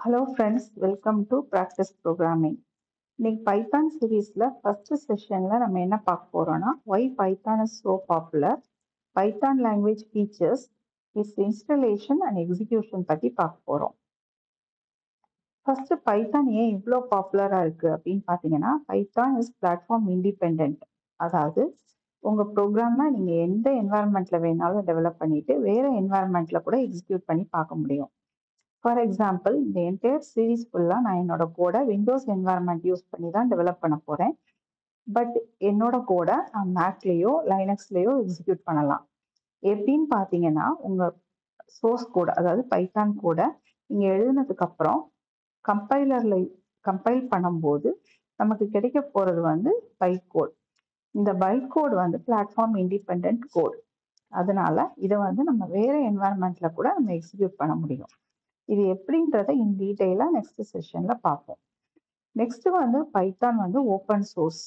Hello friends, welcome to Practice Programming. இன்னைக்கு Python சீரீஸ்ல first செஷன்ல நம்ம என்ன பார்க்க போறோம்னா why Python is so popular, Python language features, its installation and execution பத்தி பார்க்க போறோம். ஃபர்ஸ்ட் பைத்தான் ஏன் இவ்வளோ பாப்புலரா இருக்கு அப்படின்னு பார்த்தீங்கன்னா பைத்தான் இஸ் பிளாட்ஃபார்ம் இண்டிபெண்ட். அதாவது உங்க ப்ரோக்ராமை நீங்க எந்த என்வாயர்மெண்ட்ல வேணாலும் டெவலப் பண்ணிட்டு வேற என்வாயர்மெண்ட்ல கூட எக்ஸிக்யூட் பண்ணி பார்க்க முடியும். ஃபார் எக்ஸாம்பிள் இந்த என்டையர் சீரீஸ் ஃபுல்லாக நான் என்னோட கோடை விண்டோஸ் என்வாயர்மெண்ட் யூஸ் பண்ணி தான் டெவலப் பண்ண போகிறேன். பட் என்னோட கோடை நான் மேக்லேயோ லைனக்ஸ்லேயோ எக்ஸிக்யூட் பண்ணலாம். எப்படின்னு பார்த்தீங்கன்னா உங்கள் சோர்ஸ் கோடை அதாவது பைத்தான் கோடை நீங்கள் எழுதினதுக்கப்புறம் கம்பைலரில் கம்பைல் பண்ணும்போது நமக்கு கிடைக்க போகிறது வந்து பைட் கோட். இந்த பைட் கோட் வந்து பிளாட்ஃபார்ம் இண்டிபெண்ட் கோட். அதனால இதை வந்து நம்ம வேற என்வாயர்மெண்ட்ல கூட நம்ம எக்ஸிக்யூட் பண்ண முடியும். இது எப்படின்றத இன் டீட்டெயிலாக நெக்ஸ்ட் செஷன்ல பார்ப்போம். நெக்ஸ்ட் வந்து பைத்தான் வந்து ஓப்பன் சோர்ஸ்.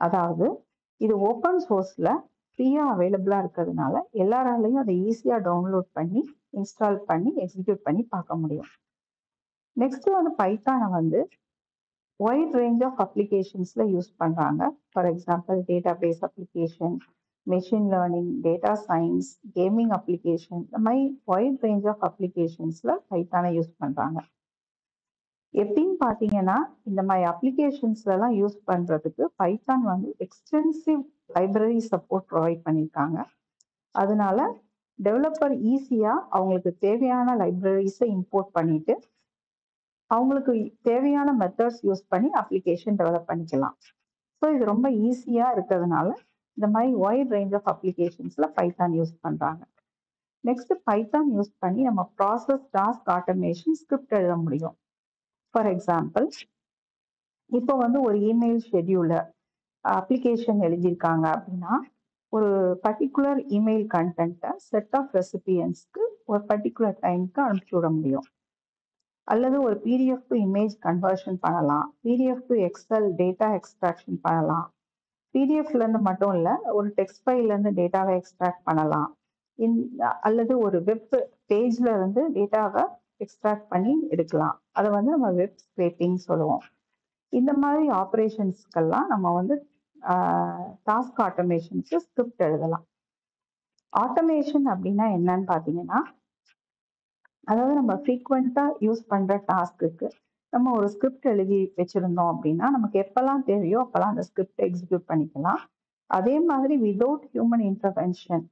அதாவது இது ஓப்பன் சோர்ஸ்ல ஃப்ரீயா அவைலபிளா இருக்கிறதுனால எல்லாராலையும் அதை ஈஸியா டவுன்லோட் பண்ணி இன்ஸ்டால் பண்ணி எக்ஸிக்யூட் பண்ணி பார்க்க முடியும். நெக்ஸ்ட் வந்து பைத்தானை வந்து வைட் ரேஞ்ச் ஆஃப் அப்ளிகேஷன்ஸ்ல யூஸ் பண்றாங்க. For example database application, machine learning, data science, gaming application, இந்த மாதிரி வைட் ரேஞ்ச் ஆஃப் அப்ளிகேஷன்ஸ்ல பைத்தானை யூஸ் பண்றாங்க. எப்படின்னு பார்த்தீங்கன்னா இந்த மாதிரி அப்ளிகேஷன்ஸ்லாம் யூஸ் பண்றதுக்கு பைத்தான் வந்து எக்ஸ்டென்சிவ் லைப்ரரி சப்போர்ட் ப்ரொவைட் பண்ணியிருக்காங்க. அதனால டெவலப்பர் ஈஸியா அவங்களுக்கு தேவையான லைப்ரரிஸை இம்போர்ட் பண்ணிட்டு அவங்களுக்கு தேவையான மெத்தட்ஸ் யூஸ் பண்ணி அப்ளிகேஷன் டெவலப் பண்ணிக்கலாம். ஸோ இது ரொம்ப ஈஸியா இருக்கிறதுனால இந்த மாதிரி வைட் ரேஞ்ச் ஆஃப் அப்ளிகேஷன்ஸ்ல பைத்தான் யூஸ் பண்றாங்க. நெக்ஸ்ட் பைத்தான் யூஸ் பண்ணி நம்ம ப்ராசஸ் டாஸ்க் ஆட்டோமேஷன் ஸ்கிரிப்ட் எழுத முடியும். ஃபார் எக்ஸாம்பிள் இப்போ வந்து ஒரு இமெயில் ஷெட்யூலர் அப்ளிகேஷன் எழுதியிருக்காங்க அப்படின்னா ஒரு பர்டிகுலர் இமெயில் கண்டென்ட்டை செட் ஆஃப் ரெசிபியன்ஸ்க்கு ஒரு பர்டிகுலர் டைமுக்கு அனுப்பிச்சு விட முடியும். அல்லது ஒரு பிடிஎஃப் டு இமேஜ் கன்வர்ஷன் பண்ணலாம், PDF to Excel data extraction பண்ணலாம், பிடிஎஃப்ல இருந்து மட்டும் இல்ல ஒரு டெக்ஸ்ட் ஃபைல்ல இருந்து டேட்டாவை எக்ஸ்ட்ராக்ட் பண்ணலாம், அல்லது ஒரு வெப் பேஜ்ல இருந்து டேட்டாவை எக்ஸ்ட்ராக்ட் பண்ணி எடுக்கலாம். அதை வந்து நம்ம வெப் ஸ்க்ரேப்பிங் சொல்லுவோம். இந்த மாதிரி ஆப்ரேஷன்ஸ்க்கெல்லாம் நம்ம வந்து டாஸ்க் ஆட்டோமேஷனுக்கு ஸ்கிரிப்ட் எழுதலாம். ஆட்டோமேஷன் அப்படின்னா என்னன்னு பார்த்தீங்கன்னா அதாவது நம்ம ஃப்ரீக்வெண்டா யூஸ் பண்ற டாஸ்க்கு நம்ம ஒரு ஸ்கிரிப்ட் எழுதி வச்சிருந்தோம் அப்படின்னா நமக்கு எப்பெல்லாம் தேவையோ அப்பெல்லாம் அந்த ஸ்கிரிப்ட் எக்ஸிக்யூட் பண்ணிக்கலாம். அதே மாதிரி விதவுட் ஹியூமன் இன்டர்வென்ஷன்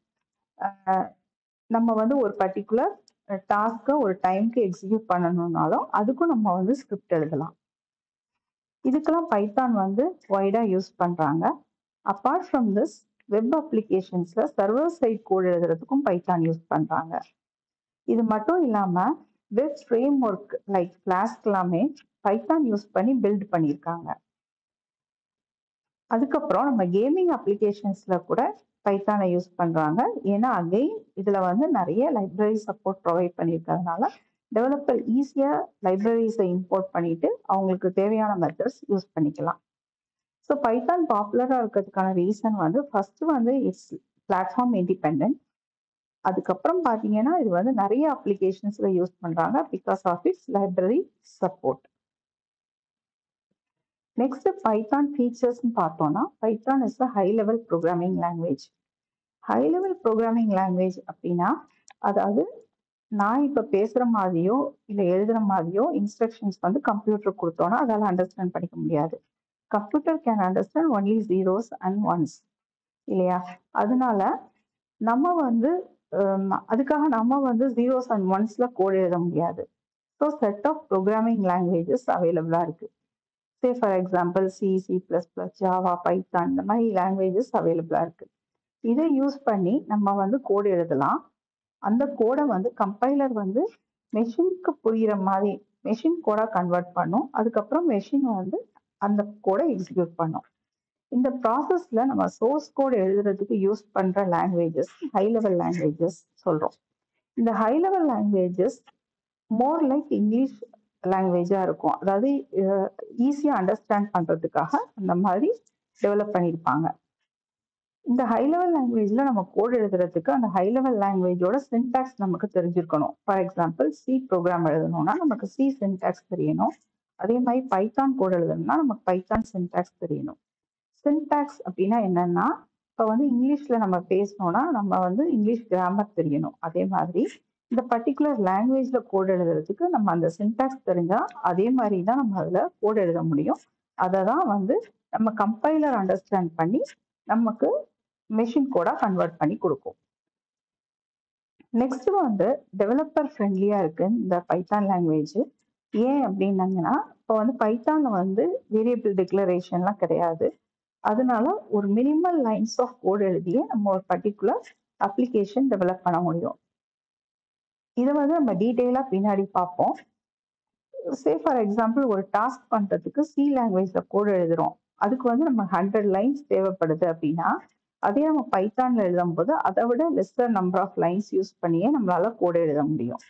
நம்ம வந்து ஒரு பர்டிகுலர் டாஸ்க்கை ஒரு டைம்க்கு எக்ஸிக்யூட் பண்ணணும்னாலும் அதுக்கும் நம்ம வந்து ஸ்கிரிப்ட் எழுதலாம். இதுக்கெல்லாம் பைத்தான் வந்து வைடா யூஸ் பண்றாங்க. அப்பார்ட் ஃப்ரம் திஸ் வெப் அப்ளிகேஷன்ஸ்ல சர்வர் சைட் கோட் எழுதுறதுக்கும் பைத்தான் யூஸ் பண்றாங்க. இது மட்டும் இல்லாம web framework like Flask எல்லாமே பைத்தான் யூஸ் பண்ணி பில்ட் பண்ணியிருக்காங்க. அதுக்கப்புறம் நம்ம கேமிங் அப்ளிகேஷன்ஸ்ல கூட பைத்தானை யூஸ் பண்றாங்க. ஏன்னா அகைன் இதுல வந்து நிறைய லைப்ரரி சப்போர்ட் ப்ரொவைட் பண்ணியிருக்கிறதுனால டெவலப்பர் ஈஸியா லைப்ரரிஸை இம்போர்ட் பண்ணிட்டு அவங்களுக்கு தேவையான மெத்தட்ஸ் யூஸ் பண்ணிக்கலாம். ஸோ பைத்தான் பாப்புலரா இருக்கிறதுக்கான ரீசன் வந்து ஃபர்ஸ்ட் வந்து இட்ஸ் பிளாட்ஃபார்ம் இண்டிபெண்ட். அதுக்கப்புறம் பார்த்தீங்கன்னா இது வந்து நிறைய அப்ளிகேஷன்ஸ்ல யூஸ் பண்றாங்க because of its library support. Next Python ஃபீச்சர்ஸ்னு பார்த்தோம்னா Python is a high level programming language. High level programming language அப்படின்னா அதாவது நான் இப்போ பேசுற மாதிரியோ இல்லை எழுதுற மாதிரியோ இன்ஸ்ட்ரக்ஷன்ஸ் வந்து கம்ப்யூட்டர் கொடுத்தோன்னா அதால அண்டர்ஸ்டாண்ட் பண்ணிக்க முடியாது. Computer can understand only zeros and once இல்லையா? அதனால நம்ம வந்து அதுக்காக நம்ம வந்து ஜீரோஸ் அண்ட் ஒன்ஸ்ல கோட் எழுத முடியாது. So set of programming languages அவைலபிளா இருக்கு. Say for example C, C++, Java, Python இந்த மாதிரி லாங்குவேஜஸ் அவைலபிளா இருக்கு. இதை யூஸ் பண்ணி நம்ம வந்து கோட் எழுதலாம். அந்த கோடை வந்து கம்பைலர் வந்து மெஷினுக்கு புரியுற மாதிரி மெஷின் கோடா கன்வெர்ட் பண்ணும். அதுக்கப்புறம் மெஷின் வந்து அந்த கோடை எக்ஸிக்யூட் பண்ணும். இந்த ப்ராசஸ்ல நம்ம சோர்ஸ் கோட் எழுதுறதுக்கு யூஸ் பண்ற லாங்குவேஜஸ் ஹை லெவல் லாங்குவேஜஸ் சொல்றோம். இந்த high level languages more like English லாங்குவேஜா இருக்கும். அதாவது ஈஸியா அண்டர்ஸ்டாண்ட் பண்றதுக்காக அந்த மாதிரி டெவலப் பண்ணியிருப்பாங்க. இந்த ஹை லெவல் லாங்குவேஜ்ல நம்ம கோட் எழுதுறதுக்கு அந்த ஹை லெவல் லாங்குவேஜோட சின்டாக்ஸ் நமக்கு தெரிஞ்சிருக்கணும். ஃபார் எக்ஸாம்பிள் சி ப்ரோக்ராம் எழுதணும்னா நமக்கு சி சின்டாக்ஸ் தெரியணும். அதே மாதிரி பைத்தான் கோட் எழுதணும்னா நமக்கு பைத்தான் சின்டாக்ஸ் தெரியணும். சின்டாக்ஸ் அப்படின்னா என்னன்னா, இப்போ வந்து இங்கிலீஷ்ல நம்ம பேசணும்னா நம்ம வந்து இங்கிலீஷ் கிராமர் தெரியணும். அதே மாதிரி இந்த பர்டிகுலர் லாங்குவேஜ்ல கோட் எழுதுறதுக்கு நம்ம அந்த சின்டாக்ஸ் தெரிஞ்சா அதே மாதிரி தான் நம்ம அதில் கோட் எழுத முடியும். அதை தான் வந்து நம்ம கம்பைலர் அண்டர்ஸ்டாண்ட் பண்ணி நமக்கு மெஷின் கோடா கன்வெர்ட் பண்ணி கொடுக்கும். நெக்ஸ்ட் வந்து டெவலப்பர் ஃப்ரெண்ட்லியா இருக்கு இந்த பைத்தான் லாங்குவேஜ். ஏன் அப்படின்னாங்கன்னா, இப்போ வந்து பைத்தான்ல வந்து வேரியபிள் டிக்ளரேஷன்லாம் கிடையாது. அதனால ஒரு மினிமல் லைன்ஸ் ஆஃப் கோட் எழுதியே நம்ம ஒரு பர்டிகுலர் அப்ளிகேஷன் டெவலப் பண்ண முடியும். இதை வந்து நம்ம டீட்டெயிலாக பின்னாடி பார்ப்போம். சே ஃபார் எக்ஸாம்பிள் ஒரு டாஸ்க் பண்ணுறதுக்கு சி லாங்குவேஜ்ல கோட் எழுதுறோம். அதுக்கு வந்து நம்ம 100 லைன்ஸ் தேவைப்படுது அப்படின்னா, அதே நம்ம பைத்தான்ல எழுதும் போது அதை விட lesser number of lines use பண்ணியே நம்மளால கோட் எழுத முடியும்.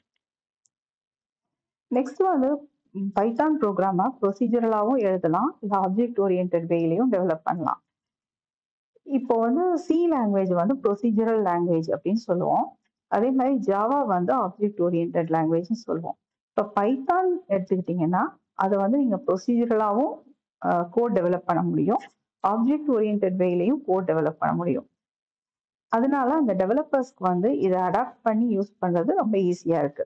நெக்ஸ்ட் வந்து பைத்தான் ப்ரோக்ராமை ப்ரொசீஜரலாகவும் எழுதலாம், இல்லை ஆப்ஜெக்ட் ஓரியன்ட் வேலையும் டெவலப் பண்ணலாம். இப்போ வந்து சி லாங்குவேஜ் வந்து ப்ரொசீஜரல் லாங்குவேஜ் அப்படின்னு சொல்லுவோம். அதே மாதிரி ஜாவா வந்து ஆப்ஜெக்ட் ஓரியன்ட் லாங்குவேஜ்னு சொல்லுவோம். இப்போ பைத்தான் எடுத்துக்கிட்டிங்கன்னா அதை வந்து நீங்கள் ப்ரொசீஜரலாகவும் கோட் டெவலப் பண்ண முடியும், ஆப்ஜெக்ட் ஓரியன்ட் வேலையும் கோட் டெவலப் பண்ண முடியும். அதனால அந்த டெவலப்பர்ஸ்க்கு வந்து இதை அடாப்ட் பண்ணி யூஸ் பண்ணுறது ரொம்ப ஈஸியாக இருக்கு.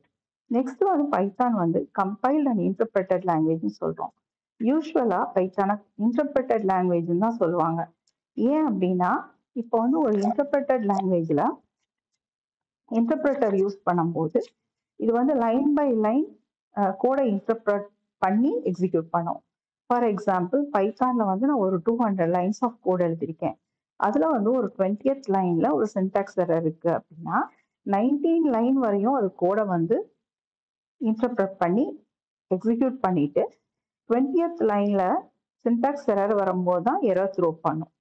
நெக்ஸ்ட் வந்து பைத்தான் வந்து கம்பைல்ட் அண்ட் இன்டர்பிரட்டட் லாங்குவேஜ்னு சொல்கிறோம். யூஸ்வலாக பைத்தானை இன்டர்பிரட்டட் லாங்குவேஜ்னு தான் சொல்லுவாங்க. ஏன் அப்படின்னா, இப்போ வந்து ஒரு இன்டர்பிரட்டட் லாங்குவேஜில் இன்டர்பிரட்டர் யூஸ் பண்ணும்போது இது வந்து லைன் பை லைன் கோடை இன்டர்பிரட் பண்ணி எக்ஸிக்யூட் பண்ணும். ஃபார் எக்ஸாம்பிள் பைத்தானில் வந்து நான் ஒரு 200 லைன்ஸ் ஆஃப் கோட் எழுதியிருக்கேன். அதில் வந்து ஒரு 20th லைனில் ஒரு சின்டாக்ஸ் எரர் இருக்குது அப்படின்னா 19 லைன் வரையும் அது கோடை வந்து இன்டர்பிரட் பண்ணி எக்ஸிக்யூட் பண்ணிட்டு 20th லைனில் சின்டாக்ஸ் எரர் வரும்போது தான் எரர் த்ரோ பண்ணும்.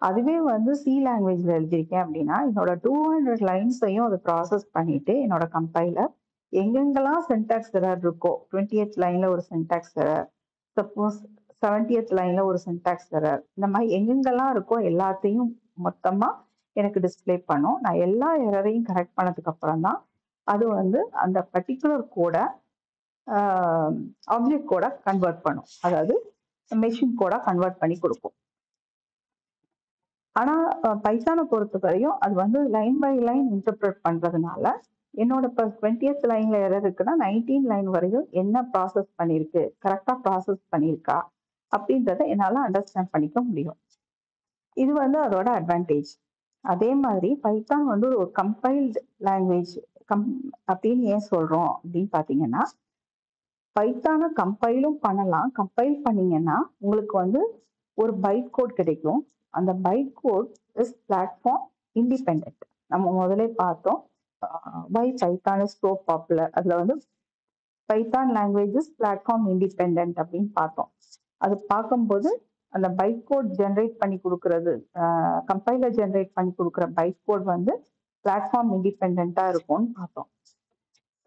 அதுவே வந்து சி லாங்குவேஜ்ல எழுதியிருக்கேன் அப்படின்னா என்னோட 200 லைன்ஸையும் அதை ப்ராசஸ் பண்ணிட்டு என்னோட கம்பைலர் எங்கெங்கெல்லாம் சின்டாக்ஸ் எரர் இருக்கோ 20th லைன்ல ஒரு சின்டாக்ஸ் எரர், சப்போஸ் 70th லைன்ல ஒரு சின்டாக்ஸ் எரர், இந்த மாதிரி எங்கெங்கெல்லாம் இருக்கோ எல்லாத்தையும் மொத்தமா எனக்கு டிஸ்பிளே பண்ணும். நான் எல்லா எரரையும் கரெக்ட் பண்ணதுக்கு அப்புறம் தான் அது வந்து அந்த பர்டிகுலர் கோடை ஆப்ஜெக்ட் கோடா கன்வெர்ட் பண்ணும், அதாவது மெஷின் கோடா கன்வெர்ட் பண்ணி கொடுக்கும். ஆனால் பைத்தானை பொறுத்த வரையும் அது வந்து லைன் பை லைன் இன்டர்பிரட் பண்ணுறதுனால என்னோட இப்போ 20th லைனில் எரர் இருக்குன்னா 19 லைன் வரையும் என்ன ப்ராசஸ் பண்ணியிருக்கு, கரெக்டாக ப்ராசஸ் பண்ணியிருக்கா அப்படின்றத என்னால் அண்டர்ஸ்டாண்ட் பண்ணிக்க முடியும். இது வந்து அதோட அட்வான்டேஜ். அதே மாதிரி பைத்தான் வந்து ஒரு கம்பைல்டு லாங்குவேஜ் அப்படின்னு ஏன் சொல்கிறோம் அப்படின்னு பார்த்தீங்கன்னா, பைத்தானை கம்பைலும் பண்ணலாம். கம்பைல் பண்ணீங்கன்னா உங்களுக்கு வந்து ஒரு பைட் கோட் கிடைக்கும். அந்த byte code is platform independent. நம்ம முதல்ல பார்த்தோம் why Python is so popular. அதில் வந்து பைத்தான் லாங்குவேஜஸ் பிளாட்ஃபார்ம் இண்டிபெண்ட் அப்படின்னு பார்த்தோம். அது பார்க்கும்போது அந்த பைட் கோட் ஜென்ரேட் பண்ணி கொடுக்கறது, கம்பைலர் ஜென்ரேட் பண்ணி கொடுக்குற பைட் கோட் வந்து பிளாட்ஃபார்ம் இண்டிபெண்ட்டாக இருக்கும்னு பார்த்தோம்.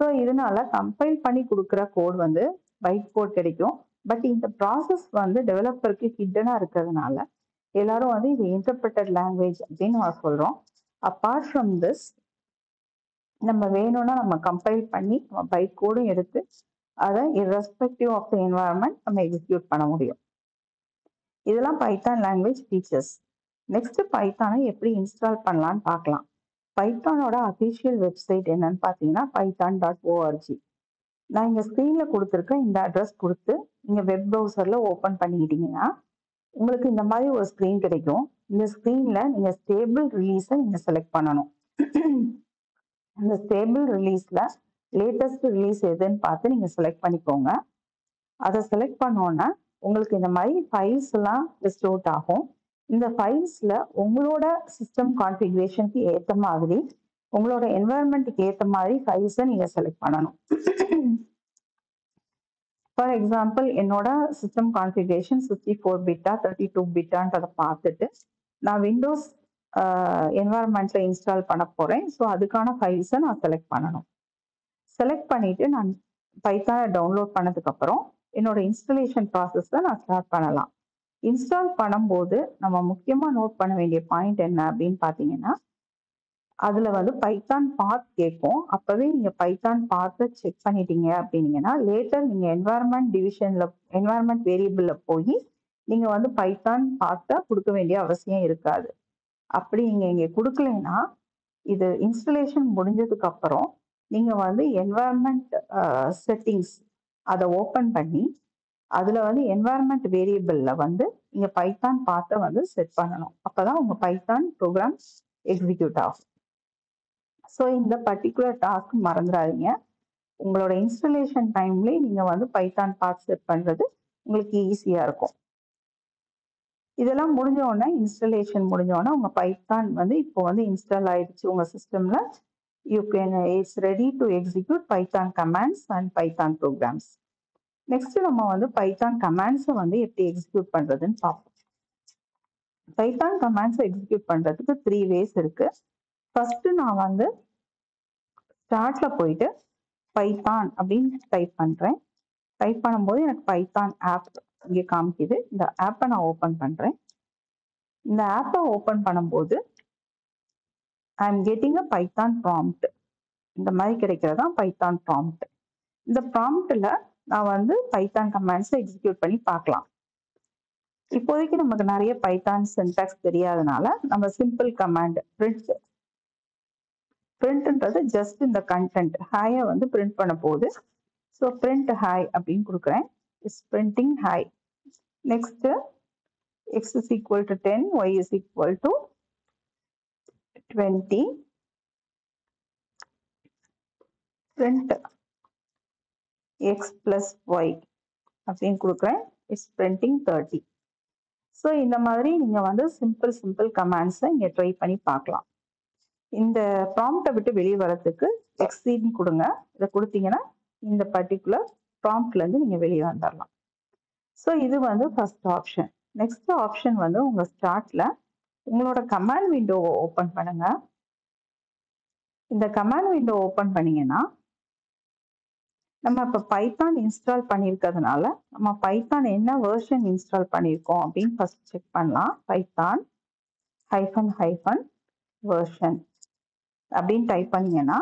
ஸோ இதனால கம்பைல் பண்ணி கொடுக்குற கோட் வந்து பைட் கோட் கிடைக்கும். பட் இந்த ப்ராசஸ் வந்து டெவலப்பருக்கு ஹிட்டனாக இருக்கிறதுனால எல்லாரும் வந்து இது இன்டர்பிரட்டட் லாங்குவேஜ் அப்படின்னு நம்ம சொல்கிறோம். அப்பார்ட் ஃப்ரம் திஸ் நம்ம வேணும்னா நம்ம கம்பைல் பண்ணி நம்ம பைட் கோடும் எடுத்து அதை இர்ரெஸ்பெக்டிவ் ஆஃப் த என்வாயர்மெண்ட் நம்ம எக்ஸிக்யூட் பண்ண முடியும். இதெல்லாம் பைத்தான் லாங்குவேஜ் ஃபீச்சர்ஸ். நெக்ஸ்ட் பைத்தானை எப்படி இன்ஸ்டால் பண்ணலான்னு பார்க்கலாம். பைத்தானோட அஃபிஷியல் வெப்சைட் என்னன்னு பார்த்தீங்கன்னா python.org. நான் இங்கே ஸ்க்ரீனில் கொடுத்துருக்க இந்த அட்ரஸ் கொடுத்து நீங்கள் வெப் ப்ரௌசரில் ஓப்பன் பண்ணிக்கிட்டீங்கன்னா உங்களுக்கு இந்த மாதிரி ஒரு ஸ்க்ரீன் கிடைக்கும். இந்த ஸ்க்ரீனில் நீங்கள் ஸ்டேபிள் ரிலீஸை நீங்கள் செலக்ட் பண்ணணும். இந்த ஸ்டேபிள் ரிலீஸில் லேட்டஸ்ட் ரிலீஸ் எதுன்னு பார்த்து நீங்கள் செலக்ட் பண்ணிக்கோங்க. அதை செலக்ட் பண்ணோன்னா உங்களுக்கு இந்த மாதிரி ஃபைல்ஸ் எல்லாம் லிஸ்ட் அவுட் ஆகும். இந்த ஃபைல்ஸில் உங்களோட சிஸ்டம் கான்ஃபிகரேஷனுக்கு ஏற்ற மாதிரி உங்களோட என்வாயர்மெண்ட்டுக்கு ஏற்ற மாதிரி ஃபைல்ஸை நீங்கள் செலக்ட் பண்ணணும். ஃபார் எக்ஸாம்பிள் என்னோட சிஸ்டம் கான்ஃபிகரேஷன் 64 பிட்டா 32 பிட்டான்றதை பார்த்துட்டு நான் விண்டோஸ் என்வாயர்மெண்ட்டில் இன்ஸ்டால் பண்ண போகிறேன். ஸோ அதுக்கான ஃபைல்ஸை நான் செலக்ட் பண்ணணும். செலக்ட் பண்ணிவிட்டு நான் பைத்தானை டவுன்லோட் பண்ணதுக்கப்புறம் என்னோட இன்ஸ்டலேஷன் ப்ராசஸை நான் ஸ்டார்ட் பண்ணலாம். இன்ஸ்டால் பண்ணும்போது நம்ம முக்கியமா நோட் பண்ண வேண்டிய பாயிண்ட் என்ன அப்படின்னு பார்த்தீங்கன்னா, அதுல வந்து பைத்தான் பாத் கேட்கும். அப்பவே நீங்க பைத்தான் பாத்த செக் பண்ணிட்டீங்க அப்படின்னீங்கன்னா, லேட்டர் நீங்க என்வாயர்ன்மென்ட் வேரியபிள்ல போய் நீங்க வந்து பைத்தான் பாத்த குடுக்க வேண்டிய அவசியம் இருக்காது. அப்படி நீங்க இங்க குடுக்கலைன்னா, இது இன்ஸ்டலேஷன் முடிஞ்சதுக்கு அப்புறம் நீங்க வந்து என்வாயர்ன்மென்ட் செட்டிங்ஸ் அத ஓப்பன் பண்ணி, அதுல வந்து என்வாயர்ன்மென்ட் வேரியபிள்ல வந்து நீங்க பைத்தான் பாத்த வந்து செட் பண்ணணும். அப்பதான் உங்க பைத்தான் ப்ரோக்ராம் எக்ஸிக்யூட் ஆகும். ஸோ இந்த பர்ட்டிகுலர் டாஸ்க் மறந்துடாதீங்க. உங்களோட இன்ஸ்டலேஷன் டைம்லயே நீங்க வந்து பைத்தான் பாத் செட் பண்றது உங்களுக்கு ஈஸியா இருக்கும். இதெல்லாம் முடிஞ்ச உடனே இன்ஸ்டலேஷன் முடிஞ்ச உடனே உங்க பைத்தான் வந்து இப்போ வந்து இன்ஸ்டால் ஆயிடுச்சு உங்க சிஸ்டம்ல. It's ready to execute Python commands and Python programs. Next நம்ம வந்து பைத்தான் கமாண்ட்ஸை வந்து எப்படி எக்ஸிக்யூட் பண்றதுன்னு பார்ப்போம். பைத்தான் கமாண்ட்ஸை எக்ஸிக்யூட் பண்றதுக்கு 3 வேஸ் இருக்கு. ஃபர்ஸ்ட் நான் வந்து ஸ்டார்ட்ல போயிட்டு பைத்தான் அப்படின்னு டைப் பண்றேன். டைப் பண்ணும்போது எனக்கு பைத்தான் ஆப் இங்கே காமிக்குது. இந்த ஆப்பை நான் ஓப்பன் பண்றேன். இந்த ஆப்பை ஓப்பன் பண்ணும்போது I am getting a Python prompt. இந்த மாதிரி கிடைக்கிறதா பைத்தான் ப்ராம்ப்ட். இந்த ப்ராம்ப்ட்ல நான் வந்து பைத்தான் கமாண்ட்ஸை எக்ஸிக்யூட் பண்ணி பார்க்கலாம். இப்போதைக்கு நமக்கு நிறைய பைத்தான் சின்டாக்ஸ் தெரியாதனால நம்ம சிம்பிள் கமாண்ட் பிரிண்ட்ன்றது ஜஸ்ட் இந்த கண்டென்ட் ஹாயை வந்து பிரிண்ட் பண்ண போகுது. ஸோ பிரிண்ட் ஹாய் அப்படின்னு கொடுக்குறேன். It's printing hi. Next x is equal to 10, y is equal to 20. print x plus y அப்படின்னு கொடுக்குறேன். It's printing 30. ஸோ இந்த மாதிரி நீங்கள் வந்து சிம்பிள் கமாண்ட்ஸை இங்கே ட்ரை பண்ணி பார்க்கலாம். இந்த ப்ராம்ப்டை விட்டு வெளியே வரதுக்கு எக்ஸீட்னு கொடுங்க. இதை கொடுத்தீங்கன்னா இந்த பர்டிகுலர் ப்ராம்ப்ட்லேருந்து நீங்கள் வெளியே வந்துடலாம். ஸோ இது வந்து ஃபர்ஸ்ட் ஆப்ஷன். நெக்ஸ்ட் ஆப்ஷன் வந்து உங்கள் ஸ்டார்ட்ல உங்களோட கமாண்ட் விண்டோவை ஓப்பன் பண்ணுங்க. இந்த கமாண்ட் விண்டோ ஓப்பன் பண்ணீங்கன்னா நம்ம இப்போ பைத்தான் இன்ஸ்டால் பண்ணியிருக்கிறதுனால நம்ம பைத்தான் என்ன வெர்ஷன் இன்ஸ்டால் பண்ணியிருக்கோம் அப்படின்னு ஃபர்ஸ்ட் செக் பண்ணலாம். பைத்தான் -- வெர்ஷன் அப்படின்னு டைப் பண்ணீங்கன்னா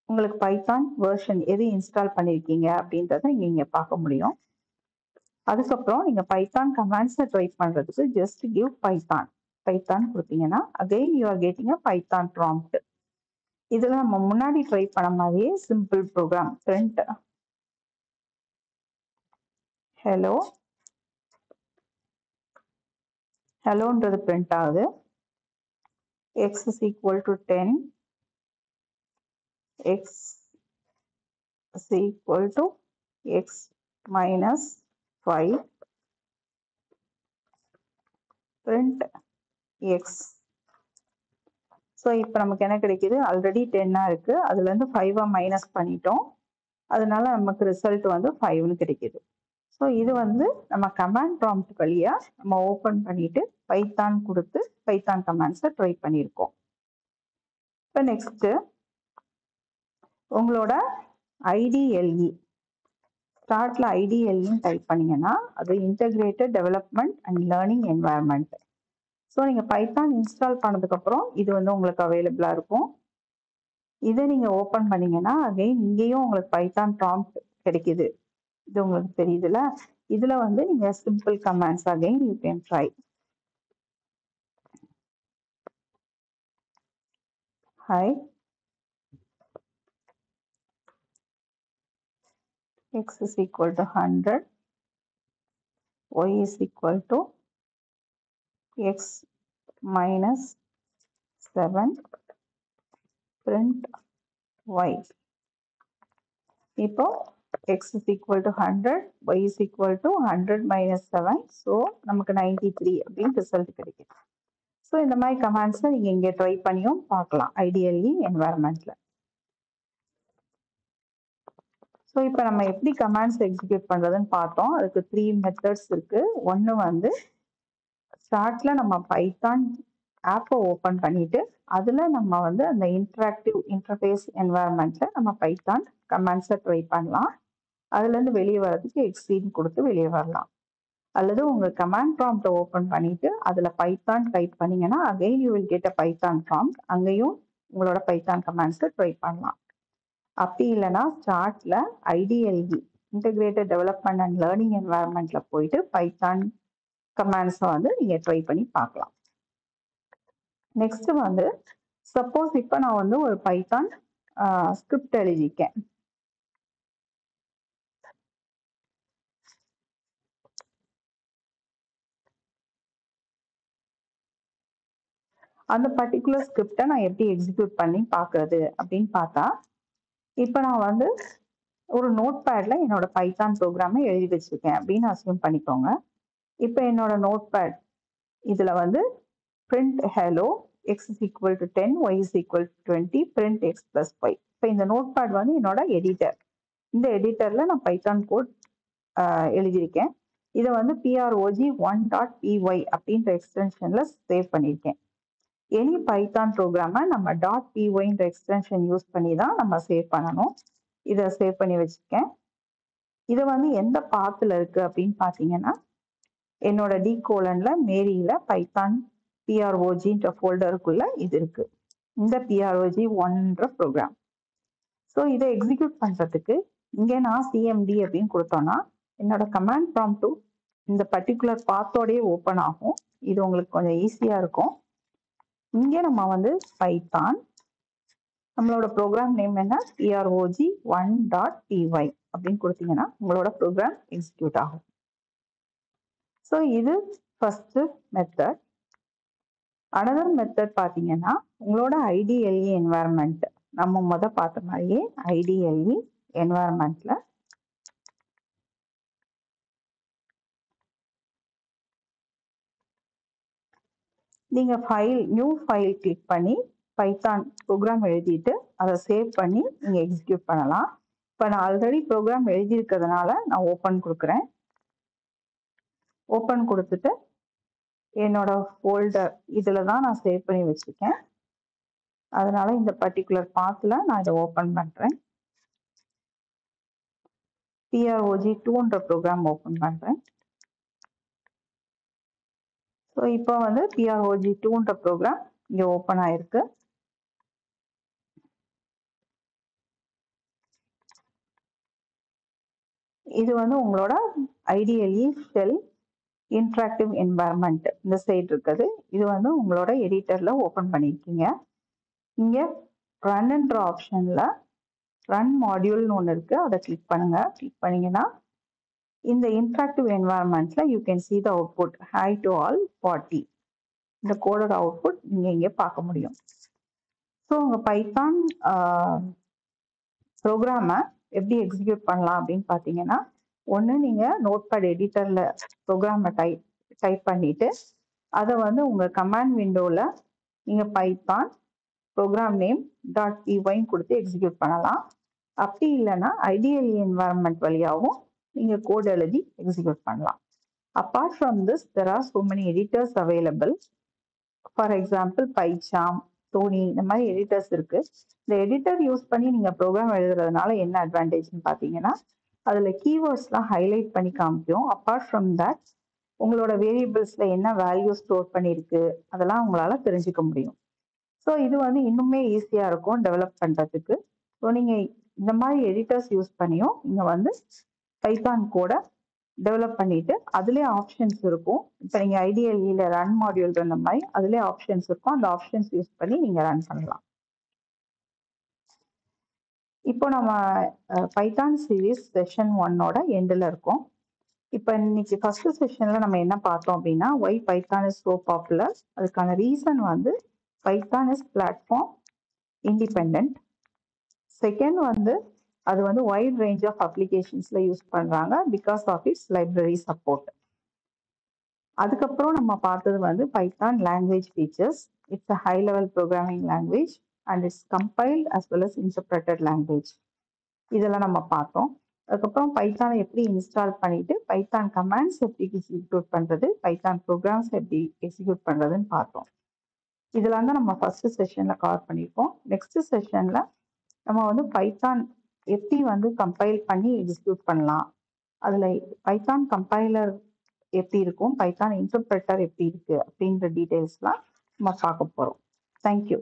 உங்களுக்கு பைத்தான் வெர்ஷன் எது இன்ஸ்டால் பண்ணியிருக்கீங்க அப்படின்றத இங்கே பார்க்க முடியும். அதுக்கப்புறம் நீங்கள் பைத்தான் கமாண்ட்ஸை டைப் பண்ணுறதுக்கு ஜஸ்ட் கிவ் பைத்தான் கொடுத்தீங்கன்னா again you are getting a Python prompt. இதில் நம்ம முன்னாடி ட்ரை பண்ண மாதிரியே சிம்பிள் ப்ரோக்ராம் பிரிண்ட் ஹலோன்றது பிரிண்ட் ஆகுது. x is equal to 10, x is equal to x minus 5, print x. So இப்போ நமக்கு என்ன கிடைக்குது? ஆல்ரெடி 10 இருக்கு. அதுலேருந்து 5 மைனஸ் பண்ணிட்டோம். அதனால நமக்கு ரிசல்ட் வந்து 5ன்னு கிடைக்குது. ஸோ இது வந்து நம்ம கமாண்ட் ப்ராம்ப்ட் வழியா நம்ம ஓப்பன் பண்ணிட்டு பைத்தான் கொடுத்து பைத்தான் கமாண்ட்ஸை ட்ரை பண்ணியிருக்கோம். இப்போ நெக்ஸ்ட் உங்களோட IDLE ஸ்டார்ட்ல IDLE டைப் பண்ணீங்கன்னா அது integrated development and learning environment. So நீங்கள் பைத்தான் இன்ஸ்டால் பண்ணதுக்கப்புறம் இது வந்து உங்களுக்கு அவைலபிளாக இருக்கும். இதை நீங்கள் ஓப்பன் பண்ணீங்கன்னா அகைன் இங்கேயும் உங்களுக்கு பைத்தான் ப்ராம்ப்ட் கிடைக்குது. இது உங்களுக்கு தெரியுதுல்ல. இதில் வந்து நீங்கள் simple commands again you can try. Hi x is equal to 100, y is equal to x minus 7, print y. இப்போ x is equal to 100, y is equal to 100 minus 7, so நமக்கு 93 அப்படின்னு ரிசல்ட் கிடைக்குது. ஸோ இந்த மாதிரி கமாண்ட்ஸை நீங்கள் இங்கே try பண்ணியும் பார்க்கலாம் IDLE என்வாயர்மெண்ட்ல. ஸோ இப்போ நம்ம எப்படி கமாண்ட்ஸ் எக்ஸிக்யூட் பண்ணுறதுன்னு பார்த்தோம். அதுக்கு 3 மெத்தட்ஸ் இருக்கு. ஒன்று வந்து ஸ்டார்ட்ல நம்ம பைத்தான் ஆப்பை ஓப்பன் பண்ணிட்டு அதில் நம்ம வந்து அந்த இன்டராக்டிவ் இன்டர்ஃபேஸ் என்வாயர்மெண்ட்ல நம்ம பைத்தான் கமாண்ட்ஸை ட்ரை பண்ணலாம். அதுலேருந்து வெளியே வர்றதுக்கு எக்ஸீட் கொடுத்து வெளியே வரலாம். அல்லது உங்க கமாண்ட் ப்ராம்ப்ட் ஓபன் பண்ணிட்டு அதுல பைத்தான் டைப் பண்ணீங்கன்னா again you will get a python prompt. அங்கேயும் உங்களோட பைத்தான் கமாண்ட்ஸ் ட்ரை பண்ணலாம். அப்படி இல்லைன்னா ஸ்டார்ட்ல IDLE integrated development and learning என்வாயர்மெண்ட்ல போயிட்டு பைத்தான் கமாண்ட்ஸை வந்து நீங்க ட்ரை பண்ணி பார்க்கலாம். நெக்ஸ்ட் வந்து சப்போஸ் இப்போ நான் வந்து ஒரு பைத்தான் ஸ்கிரிப்ட் எழுதியிருக்கேன். அந்த பர்டிகுலர் ஸ்கிரிப்டை நான் எப்படி எக்ஸிக்யூட் பண்ணி பார்க்கறது அப்படின்னு பார்த்தா, இப்போ நான் வந்து ஒரு நோட் பேட்ல என்னோட பைத்தான் ப்ரோக்ராமை எழுதி வச்சிருக்கேன் அப்படின்னு அசியூம் பண்ணிக்கோங்க. இப்போ என்னோட நோட் பேட் இதுல வந்து print hello x is equal to 10 y is equal to 20 print x plus y. இப்போ இந்த நோட் பேட் வந்து என்னோட எடிட்டர். இந்த எடிட்டர்ல நான் பைத்தான் கோட் எழுதியிருக்கேன். இதை வந்து prog1.py அப்படின்ற எக்ஸ்டென்ஷன்ல சேவ் பண்ணியிருக்கேன். எனி பைத்தான் ப்ரோக்ராமை நம்ம .pyன்ற எக்ஸ்டென்ஷன் யூஸ் பண்ணி தான் நம்ம சேவ் பண்ணணும். இதை சேவ் பண்ணி வச்சிருக்கேன். இது வந்து எந்த பாத்தில் இருக்கு அப்படின்னு பார்த்தீங்கன்னா, என்னோட D:\, மேரியில பைத்தான் progன்ற ஃபோல்டருக்குள்ள இது இருக்கு. இந்த prog1ன்ற ப்ரோக்ராம். ஸோ இதை எக்ஸிக்யூட் பண்றதுக்கு இங்கே நான் cmd அப்படின்னு கொடுத்தோம்னா என்னோட கமாண்ட் ப்ராம்ப்ட் இந்த பர்டிகுலர் பாத்தோடயே ஓப்பன் ஆகும். இது உங்களுக்கு கொஞ்சம் ஈஸியா இருக்கும். இங்கே நம்ம வந்து பைத்தான், நம்மளோட ப்ரோக்ராம் நேம் என்ன, prog1.py அப்படின்னு கொடுத்தீங்கன்னா உங்களோட ப்ரோக்ராம் எக்ஸிக்யூட் ஆகும். ஸோ இது ஃபர்ஸ்ட் மெத்தட். அனதர் மெத்தட் பார்த்தீங்கன்னா, உங்களோட IDLE என்வாயர்மெண்ட் நம்ம பார்த்த மாதிரியே IDLE என்வாயர்மெண்ட்ல நீங்க நியூ ஃபைல் கிளிக் பண்ணி பைத்தான் ப்ரோக்ராம் எழுதிட்டு அதை சேவ் பண்ணி நீங்க எக்ஸிக்யூட் பண்ணலாம். இப்போ நான் ஆல்ரெடி ப்ரோக்ராம் எழுதியிருக்கிறதுனால நான் ஓப்பன் கொடுக்குறேன். ஓப்பன் கொடுத்துட்டு என்னோட ஃபோல்டர் இதில் தான் நான் சேவ் பண்ணி வச்சுருக்கேன். அதனால இந்த பர்டிகுலர் பாத்தில் நான் இதை ஓப்பன் பண்ணுறேன். prog2ன்ற ப்ரோக்ராம் ஓப்பன் பண்ணுறேன். ஸோ இப்போ வந்து prog2ன்ற ப்ரோக்ராம் இங்கே ஓப்பன் ஆயிருக்கு. இது வந்து உங்களோட IDLE ஷெல் இன்டராக்டிவ் என்வாயர்மெண்ட் இந்த சைடு இருக்குது. இது வந்து உங்களோட எடிட்டர்ல ஓப்பன் பண்ணியிருக்கீங்க. இங்க ரன்ன்ற ஆப்ஷன்ல ரன் மாடியூல்னு ஒன்று இருக்கு, அதை கிளிக் பண்ணுங்க. கிளிக் பண்ணீங்கன்னா இந்த இன்டராக்டிவ் என்வாயர்மெண்ட்ல you can see the output hi to all 40. இந்த கோடோட அவுட்புட் நீங்க இங்கே பார்க்க முடியும். ஸோ உங்க பைத்தான் ப்ரோக்ராமை எப்படி எக்ஸிக்யூட் பண்ணலாம் அப்படின்னு பார்த்தீங்கன்னா, ஒன்று நீங்கள் நோட்பேட் எடிட்டரில் ப்ரோக்ராமை டைப் பண்ணிவிட்டு அதை வந்து உங்கள் கமாண்ட் விண்டோவில் நீங்கள் பைத்தான் ப்ரோக்ராம் நேம் .py கொடுத்து எக்ஸிக்யூட் பண்ணலாம். அப்படி இல்லைன்னா IDLE என்வாயர்மெண்ட் வழியாகவும் நீங்கள் கோட் எழுதி எக்ஸிக்யூட் பண்ணலாம். Apart from this there are so many editors available. For example PyCharm, Thonny, இந்த மாதிரி எடிட்டர்ஸ் இருக்கு. இந்த எடிட்டர் யூஸ் பண்ணி நீங்கள் ப்ரோக்ராம் எழுதுறதுனால என்ன அட்வான்டேஜ்னு பார்த்தீங்கன்னா, அதில் கீவேர்ட்ஸ்லாம் ஹைலைட் பண்ணி காமிக்கும். அப்பார்ட் ஃப்ரம் தட் உங்களோட வேரியபிள்ஸில் என்ன வேல்யூ ஸ்டோர் பண்ணியிருக்கு அதெல்லாம் உங்களால் தெரிஞ்சுக்க முடியும். ஸோ இது வந்து இன்னுமே ஈஸியாக இருக்கும் டெவலப் பண்ணுறதுக்கு. ஸோ நீங்கள் இந்த மாதிரி எடிட்டர்ஸ் யூஸ் பண்ணியும் நீங்கள் வந்து பைத்தான் கோடை டெவலப் பண்ணிட்டு அதுலேயே ஆப்ஷன்ஸ் இருக்கும். இப்போ நீங்கள் IDLEல ரன் மாடியூல் இருந்த மாதிரி அதுலேயே ஆப்ஷன்ஸ் இருக்கும். அந்த ஆப்ஷன்ஸ் யூஸ் பண்ணி நீங்கள் ரன் பண்ணலாம். இப்போ நம்ம பைத்தான் சீரீஸ் செஷன் 1ஓட எண்டில் இருக்கோம். இப்போ இன்னைக்கு ஃபர்ஸ்ட் செஷனில் நம்ம என்ன பார்த்தோம் அப்படின்னா, why Python is so popular. அதுக்கான ரீசன் வந்து Python is platform independent. Second வந்து அது வந்து வைட் ரேஞ்ச் ஆஃப் அப்ளிகேஷன்ஸ்ல யூஸ் பண்றாங்க because of its library support. அதுக்கப்புறம் நம்ம பார்த்தது வந்து Python language features. It's a high level programming language and it's compiled as well as interpreted language. இதெல்லாம் நம்ம பார்த்தோம். அதுக்கப்புறம் பைத்தானை எப்படி இன்ஸ்டால் பண்ணிட்டு பைத்தான் கமாண்ட்ஸ் எப்படி எக்ஸிக்யூட் பண்றது, பைத்தான் ப்ரோக்ராம்ஸ் எப்படி எக்ஸிக்யூட் பண்றதுன்னு பார்த்தோம். இதெல்லாம் தான் நம்ம ஃபர்ஸ்ட் செஷன்ல கவர் பண்ணியிருக்கோம். நெக்ஸ்ட் செஷன்ல நம்ம வந்து பைத்தான் எப்படி வந்து கம்பைல் பண்ணி எக்ஸிக்யூட் பண்ணலாம், அதில் பைத்தான் கம்பைலர் எப்படி இருக்கும், பைத்தான் இன்டர்பிரட்டர் எப்படி இருக்கு அப்படின்ற டீடைல்ஸ்லாம் நம்ம பார்க்க போறோம். தேங்க்யூ.